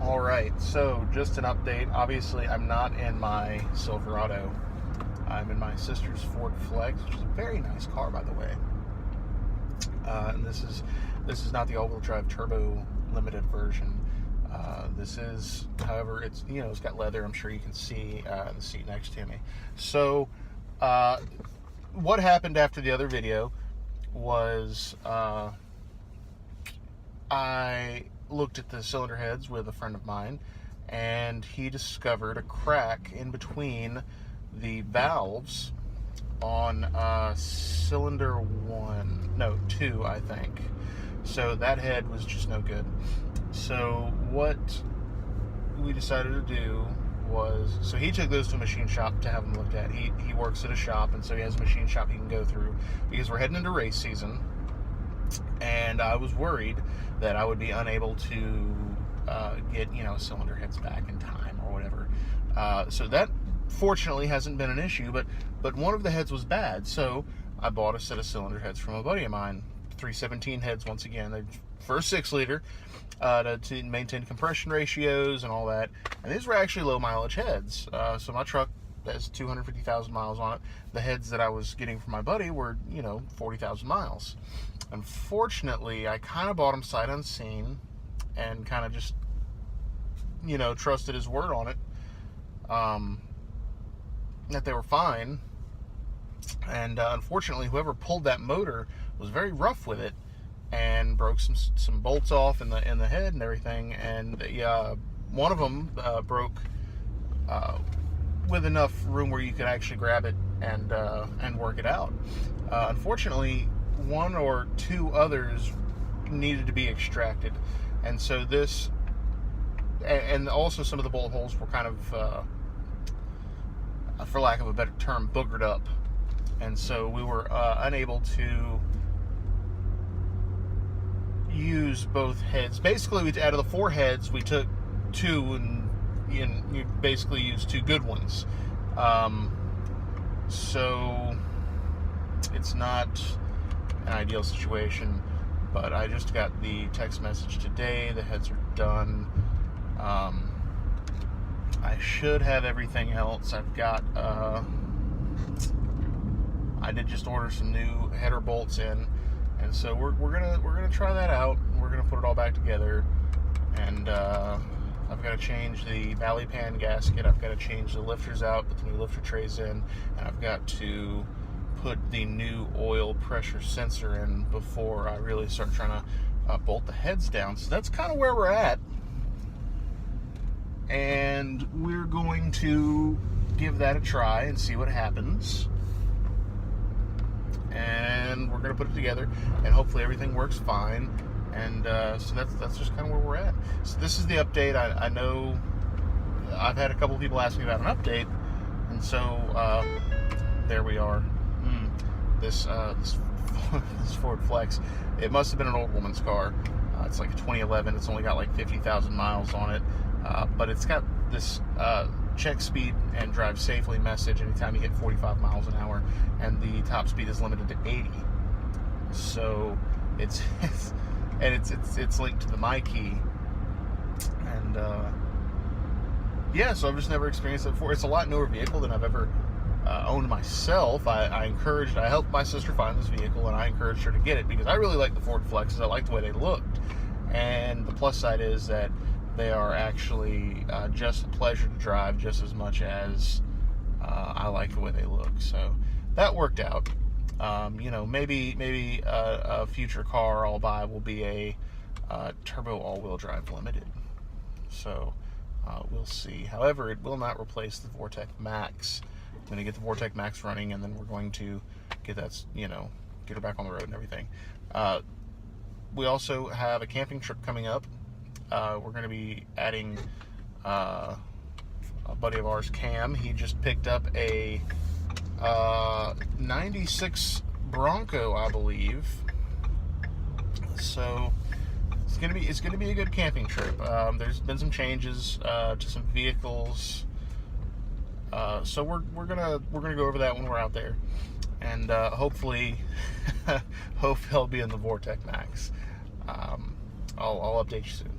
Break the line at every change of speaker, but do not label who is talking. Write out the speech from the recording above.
All right, so just an update. Obviously, I'm not in my Silverado. I'm in my sister's Ford Flex, which is a very nice car, by the way. And this is not the all-wheel drive turbo limited version. This is, however, it's it's got leather. I'm sure you can see the seat next to me. So, what happened after the other video was I looked at the cylinder heads with a friend of mine, and he discovered a crack in between the valves on cylinder 2, I think. So that head was just no good. So what we decided to do was, so he took those to a machine shop to have them looked at. He works at a shop, and so he has a machine shop he can go through, because we're heading into race season, and I was worried that I would be unable to get cylinder heads back in time or whatever. So that fortunately hasn't been an issue, but one of the heads was bad, so I bought a set of cylinder heads from a buddy of mine. 317 heads, once again. They're for a 6-liter to maintain compression ratios and all that. And these were actually low mileage heads. So my truck has 250,000 miles on it. The heads that I was getting from my buddy were 40,000 miles. Unfortunately, I kind of bought them sight unseen and kind of just trusted his word on it, that they were fine. And unfortunately, whoever pulled that motor was very rough with it and broke some bolts off in the head and everything. And one of them broke with enough room where you could actually grab it and work it out. Unfortunately, one or two others needed to be extracted, and so this, and also some of the bolt holes were kind of, for lack of a better term, boogered up, and so we were unable to use both heads. Basically, out of the 4 heads, we took 2, and you basically used 2 good ones. So it's not an ideal situation, but I just got the text message today. The heads are done. I should have everything else. I've got I did just order some new header bolts in, and so we're gonna try that out. We're gonna put it all back together, and I've got to change the valley pan gasket. I've got to change the lifters out, put the new lifter trays in, and I've got to put the new oil pressure sensor in before I really start trying to bolt the heads down. So that's kind of where we're at, and we're going to give that a try and see what happens. And we're going to put it together, and hopefully everything works fine. And so that's just kind of where we're at. So this is the update. I know I've had a couple of people ask me about an update, and so there we are. This Ford Flex, it must have been an old woman's car. It's like a 2011. It's only got like 50,000 miles on it, but it's got this check speed and drive safely message anytime you hit 45 miles an hour, and the top speed is limited to 80. So it's linked to the My Key, and so I've just never experienced it before. It's a lot newer vehicle than I've ever owned myself. I helped my sister find this vehicle, and I encouraged her to get it because I really like the Ford Flexes. I like the way they looked, and the plus side is that they are actually just a pleasure to drive, just as much as I like the way they look. So that worked out. Maybe a future car I'll buy will be a turbo all-wheel drive limited. So we'll see. However, it will not replace the Vortec Max. I'm going to get the Vortec Max running, and then we're going to get that, get her back on the road and everything. We also have a camping trip coming up. We're going to be adding a buddy of ours, Cam. He just picked up a 96 Bronco, I believe. So it's gonna be a good camping trip. There's been some changes to some vehicles, so we're gonna go over that when we're out there, and hopefully hope he'll be in the Vortec Max. I'll update you soon.